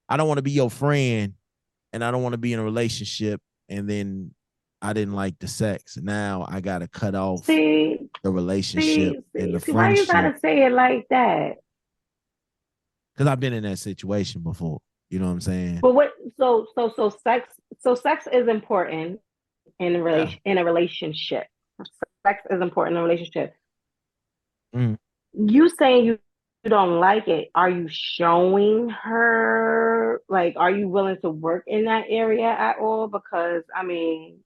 I don't want to be your friend, and I don't want to be in a relationship, and then I didn't like the sex. Now I gotta cut off See, the relationship and the why you friendship gotta say it like that? because I've been in that situation before. You know what I'm saying? But what? So sex is important Yeah. in a relationship. Sex is important in a relationship. Mm. You saying you don't like it? Are you showing her? Like, are you willing to work in that area at all? Because I mean,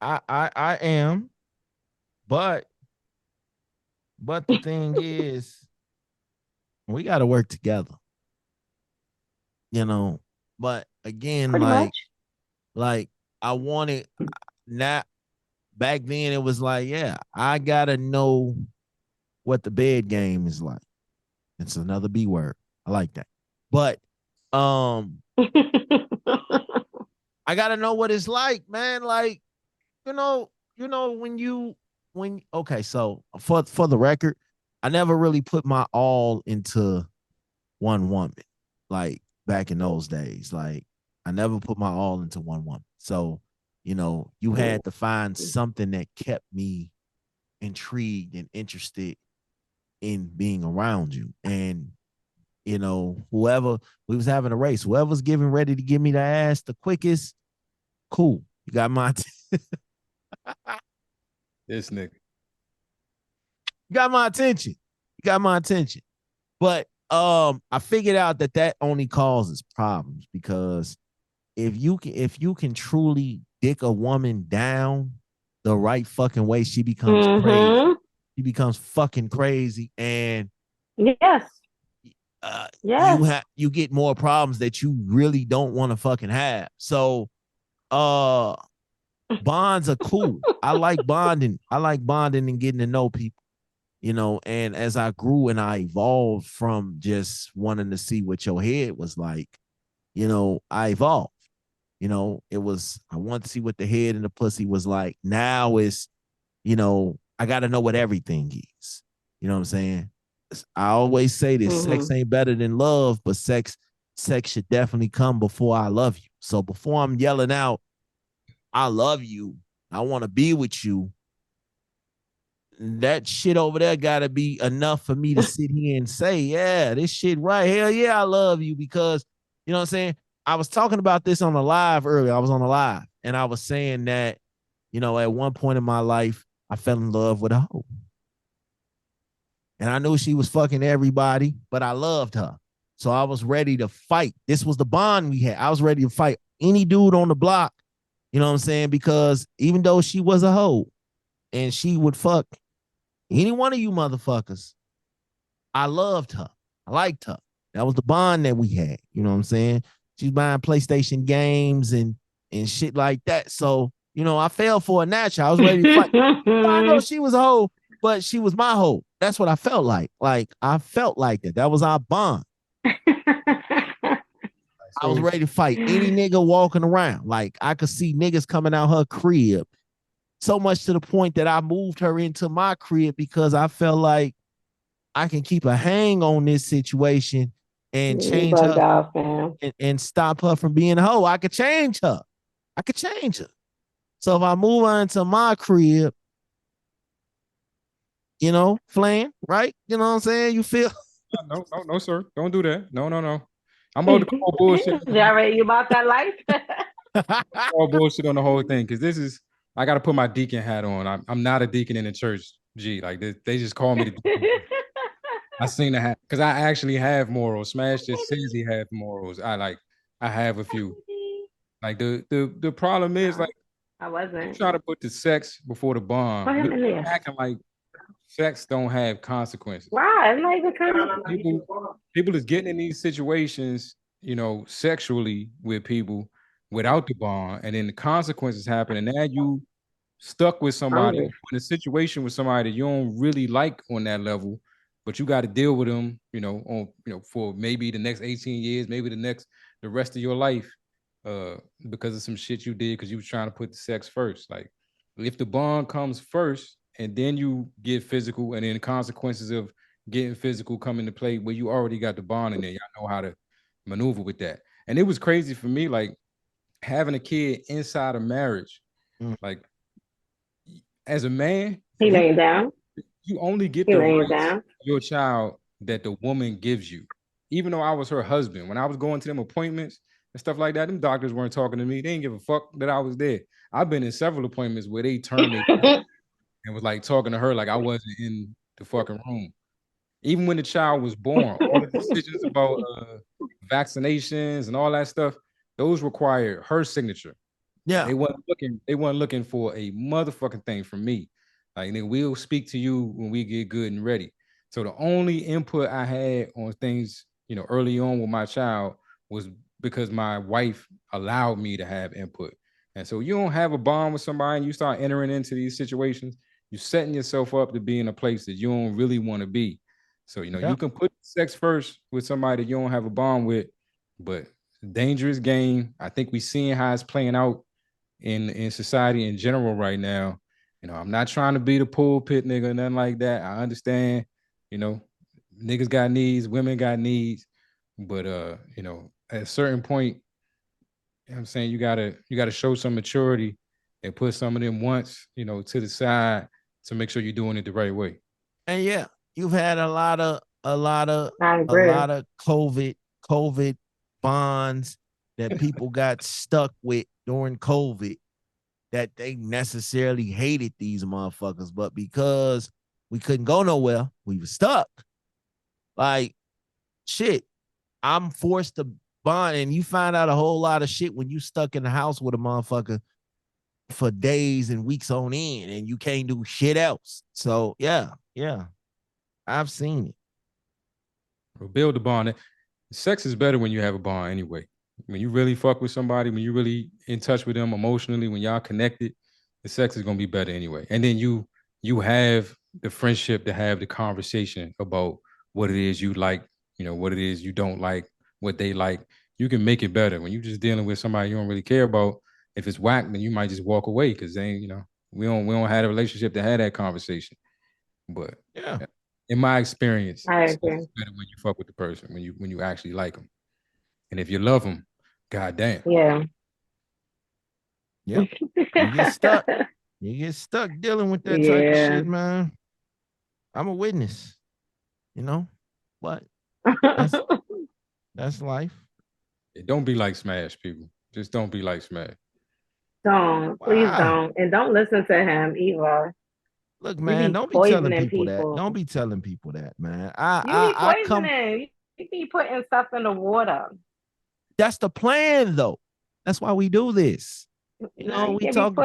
I am, but the thing is, we got to work together. You know, but again, pretty much. like I wanted not back then. It was like, yeah, I gotta know what the bed game is like. It's another B word. I like that, but I gotta know what it's like, man. Like when okay, so for the record, I never really put my all into one woman, like back in those days. Like I never put my all into one woman. So, you had to find something that kept me intrigued and interested in being around you. And, whoever we was having a race, whoever's getting ready to give me the ass the quickest, cool. You got my This nigga. you got my attention. You got my attention. But I figured out that only causes problems because if you can truly dick a woman down the right fucking way, she becomes crazy. Mm-hmm. She becomes fucking crazy, and Yes. Yes. you get more problems that you really don't want to fucking have. So, uh, bonds are cool. I like bonding. I like bonding and getting to know people. And as I grew and I evolved from just wanting to see what your head was like, I evolved. It was I wanted to see what the head and the pussy was like. Now it's, I got to know what everything is. You know what I'm saying? I always say this: sex Mm-hmm. ain't better than love, but sex should definitely come before I love you. So before I'm yelling out, "I love you," I want to be with you. That shit over there got to be enough for me to sit here and say, yeah, this shit right. Hell yeah, I love you because, you know what I'm saying? I was talking about this on the live earlier. I was on the live and I was saying that, at one point in my life, I fell in love with a hoe. And I knew she was fucking everybody, but I loved her. So I was ready to fight. This was the bond we had. I was ready to fight any dude on the block, you know what I'm saying? Because even though she was a hoe and she would fuck any one of you motherfuckers, I loved her. I liked her. That was the bond that we had. You know what I'm saying? She's buying PlayStation games and shit like that. So, I fell for a natural. I was ready to fight. I know she was a hoe, but she was my hoe. That's what I felt like. Like I felt like that. That was our bond. I was So ready to fight any nigga walking around. Like I could see niggas coming out her crib. So much to the point that I moved her into my crib because I felt like I can keep a hang on this situation and You change bugged her out, fam. and stop her from being a hoe. I could change her. I could change her. So if I move her into my crib, Flan, right? You know what I'm saying? You feel no, no, no, sir. Don't do that. No, no, no. I'm about to call bullshit. Jared, you about that life? Call bullshit on the whole thing because this is. I got to put my deacon hat on. I'm not a deacon in the church. G, like they just call me the deacon. I seen the hat because I actually have morals. Smash just says he have morals. I have a few. Like the problem is like No, I you wasn't. try to put the sex before the Put bond. him in there. Acting like sex don't have consequences. Why? It's not even People coming. people is getting in these situations, sexually with people without the bond, and then the consequences happen, and now you stuck with somebody Hungry. in a situation with somebody that you don't really like on that level, but you got to deal with them, for maybe the next 18 years, maybe the rest of your life, uh, because of some shit you did because you was trying to put the sex first. Like if the bond comes first and then you get physical, and then the consequences of getting physical come into play where you already got the bond in there. Y'all know how to. maneuver with that. And it was crazy for me, like having a kid inside of marriage. Mm. Like as a man, He laying down. you only get He the laying rights down. of your child that the woman gives you. Even though I was her husband, when I was going to them appointments and stuff like that, them doctors weren't talking to me. They didn't give a fuck that I was there. I've been in several appointments where they turned me and was like talking to her like I wasn't in the fucking room. Even when the child was born, all the decisions about vaccinations and all that stuff, those required her signature. Yeah. They weren't looking for a motherfucking thing from me. Like, nigga, we'll speak to you when we get good and ready. So the only input I had on things, early on with my child was because my wife allowed me to have input. And so you don't have a bond with somebody and you start entering into these situations, you're setting yourself up to be in a place that you don't really want to be. So, you can put sex first with somebody that you don't have a bond with, but dangerous game. I think we're seeing how it's playing out in society in general right now. I'm not trying to be the pulpit nigga, nothing like that. I understand, niggas got needs, women got needs, but at a certain point, I'm saying you gotta show some maturity and put some of them wants, to the side to make sure you're doing it the right way. And yeah, you've had a lot of COVID bonds that people got stuck with during COVID, that they necessarily hated these motherfuckers, but because we couldn't go nowhere, we were stuck. Like, shit, I'm forced to bond, and you find out a whole lot of shit when you stuck in the house with a motherfucker for days and weeks on end, and you can't do shit else. So yeah, I've seen it. Well, build a bond. Sex is better when you have a bond anyway. When you really fuck with somebody, when you really in touch with them emotionally, when y'all connected, the sex is gonna be better anyway. And then you have the friendship to have the conversation about what it is you like, what it is you don't like, what they like. You can make it better. When you're just dealing with somebody you don't really care about, if it's whack, then you might just walk away because they, we don't have a relationship to have that conversation. But yeah, in my experience, I it's agree. better when you fuck with the person, when you actually like them. And if you love them, goddamn. Yeah. Yep. You get stuck. You get stuck dealing with that type of shit, man. I'm a witness, but that's life. Don't be like Smash, people. Just don't be like Smash. Please don't. And don't listen to him either. Look, man, don't be telling people that. Don't be telling people that, man. You be putting stuff in the water. That's the plan, though. That's why we do this. We talk.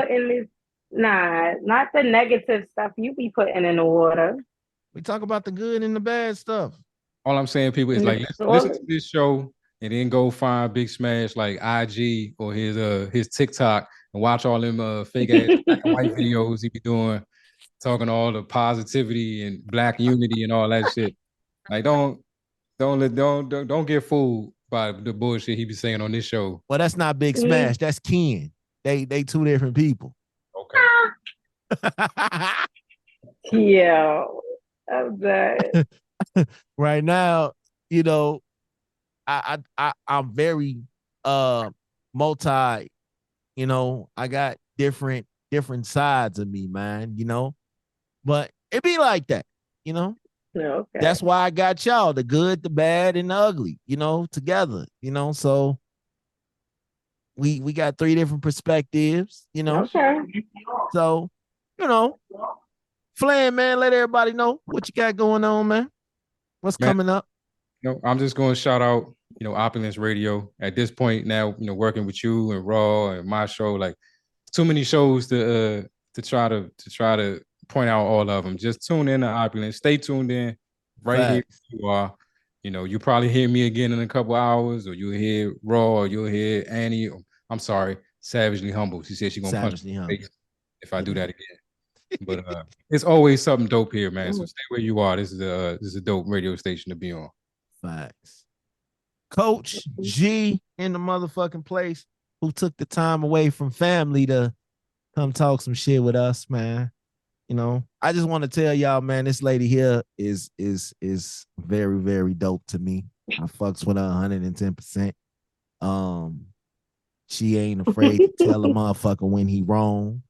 Not the negative stuff you be putting in the water. We talk about the good and the bad stuff. All I'm saying, people, is like listen to this show and then go find Big Smash like IG or his TikTok and watch all them fake ass black and white videos he be doing, talking all the positivity and black unity and all that shit. Like don't get fooled by the bullshit he be saying on this show. Well, that's not Big Smash. That's Ken. They two different people. Okay. Yeah. I'm dead. Right now, I'm very multi, I got different sides of me, man, but it be like that, Okay. That's why I got y'all, the good, the bad, and the ugly, together, so we got 3 different perspectives, Okay. So, Flan, man, let everybody know what you got going on, man. What's coming up? I'm just going to shout out, Opulence Radio. At this point now, working with you and Raw and my show, like too many shows to try to point out all of them. Just tune in to Opulence. Stay tuned in right here you are. You probably hear me again in a couple hours, or you'll hear Raw, or you'll hear Annie. I'm sorry, Savagely Humble. She said she's gonna punch me if I do that again. But it's always something dope here, man. So stay where you are. This is a dope radio station to be on. Facts. Coach G in the motherfucking place, who took the time away from family to come talk some shit with us, man. I just want to tell y'all, man, this lady here is very, very dope to me. I fucks with her 110%. She ain't afraid to tell a motherfucker when he wrong,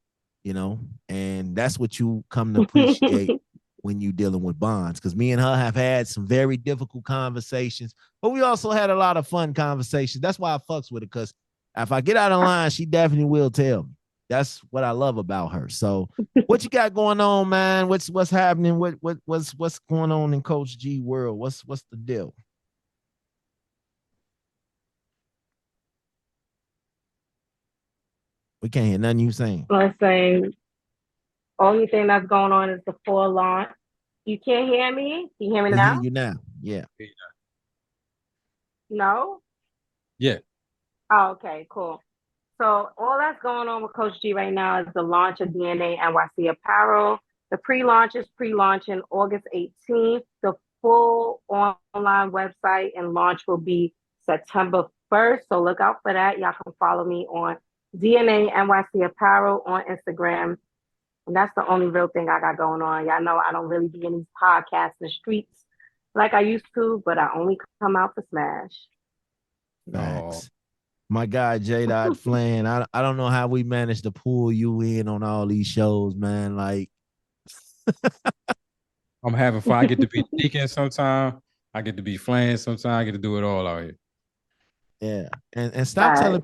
you know, and that's what you come to appreciate when you dealing with Bonds. Because me and her have had some very difficult conversations, but we also had a lot of fun conversations. That's why I fucks with her, because if I get out of line, she definitely will tell me. That's what I love about her. So, what you got going on, man? What's happening? What's going on in Coach G world? What's the deal? We can't hear nothing you saying. Listen, only thing that's going on is the full launch. You can't hear me? Can you hear me We now? hear you now. Yeah. No? Yeah. Oh, okay, cool. So all that's going on with Coach G right now is the launch of DNA NYC apparel. The pre-launch is pre-launching August 18th. The full online website and launch will be September 1st. So look out for that. Y'all can follow me on DNA NYC apparel on Instagram. And that's the only real thing I got going on. Y'all know I don't really be in these podcasts and streets like I used to, but I only come out for Smash. Facts. My guy J. Dot Flynn. I don't know how we managed to pull you in on all these shows, man. Like, I'm having fun. I get to be Deacon sometime. I get to be Flan sometime. I get to do it all out here. yeah, and stop telling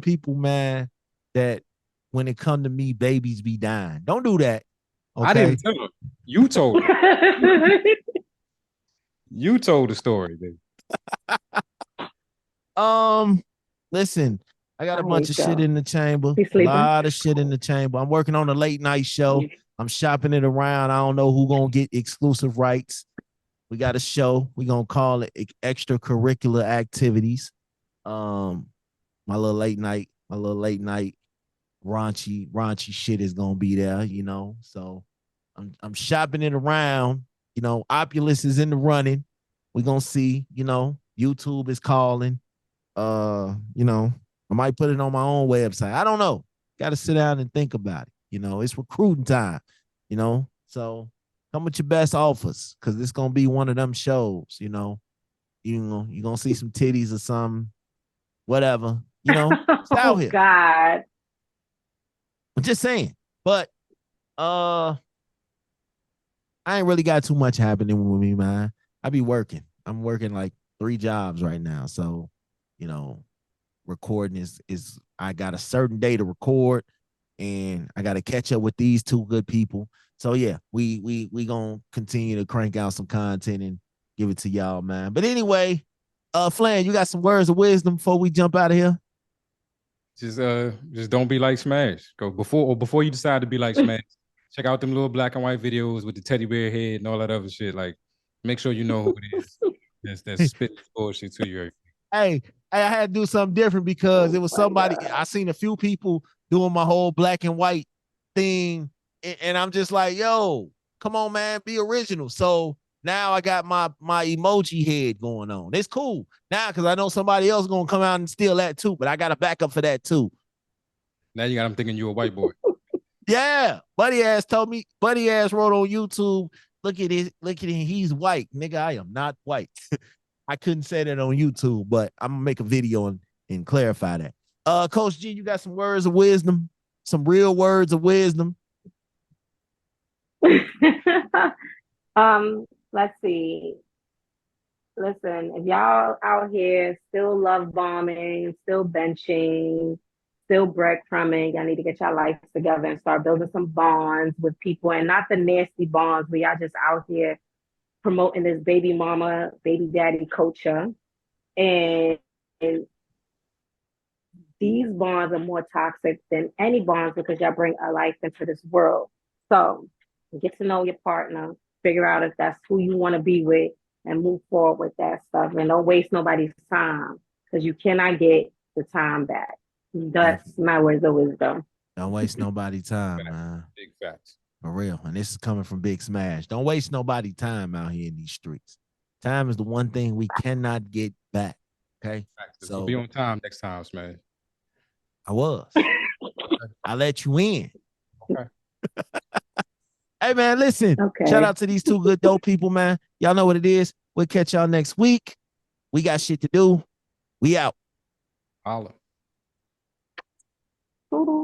people, man, that when it come to me, babies be dying. Don't do that. Okay? I didn't tell him. You told him. You told the story, baby. Listen, I got a bunch of shit in the chamber. A lot of shit in the chamber. I'm working on a late night show. I'm shopping it around. I don't know who gonna get exclusive rights. We got a show. We gonna call it extracurricular activities. My little late night raunchy shit is gonna be there, you know. So I'm shopping it around. You know, Opulus is in the running. We gonna see, you know, YouTube is calling. You know, I might put it on my own website. I don't know. Got to sit down and think about it. You know, it's recruiting time, you know. So come with your best offers, because it's gonna be one of them shows, you know. You're gonna see some titties or something, whatever, you know. It's out here. God. I'm just saying. But I ain't really got too much happening with me, man. I be working. I'm working like 3 jobs right now. So, you know, recording is I got a certain day to record, and I got to catch up with these 2 good people. So yeah, we gonna continue to crank out some content and give it to y'all, man. But anyway, Flan, you got some words of wisdom before we jump out of here? Just don't be like Smash. Go before you decide to be like Smash. Check out them little black and white videos with the teddy bear head and all that other shit. Like, make sure you know who it is. That's spitting bullshit to you. Hey, I had to do something different because it was somebody. I seen a few people doing my whole black and white thing, and I'm just like, yo, come on, man, be original. So now I got my emoji head going on. It's cool now because I know somebody else gonna come out and steal that too, but I got a backup for that too. Now you got him thinking you a white boy. Yeah, Buddy Ass told me. Buddy Ass wrote on YouTube, look at him, he's white. Nigga, I am not white. I couldn't say that on YouTube, but I'm gonna make a video and clarify that. Coach G, you got some words of wisdom, some real words of wisdom. Let's see. Listen, if y'all out here still love bombing, still benching, still breadcrumbing, y'all need to get your life together and start building some bonds with people, and not the nasty bonds where y'all just out here promoting this baby mama, baby daddy culture. And these bonds are more toxic than any bonds because y'all bring a life into this world. So get to know your partner, figure out if that's who you want to be with, and move forward with that stuff. And don't waste nobody's time, because you cannot get the time back. That's my words of wisdom. Don't waste nobody's time, man. Big facts. For real. And this is coming from Big Smash. Don't waste nobody's time out here in these streets. Time is the one thing we cannot get back. Okay. So be on time next time, Smash. I was. I let you in. Okay. Hey, man, listen. Okay. Shout out to these 2 good dope people, man. Y'all know what it is. We'll catch y'all next week. We got shit to do. We out. Holla. Toodles.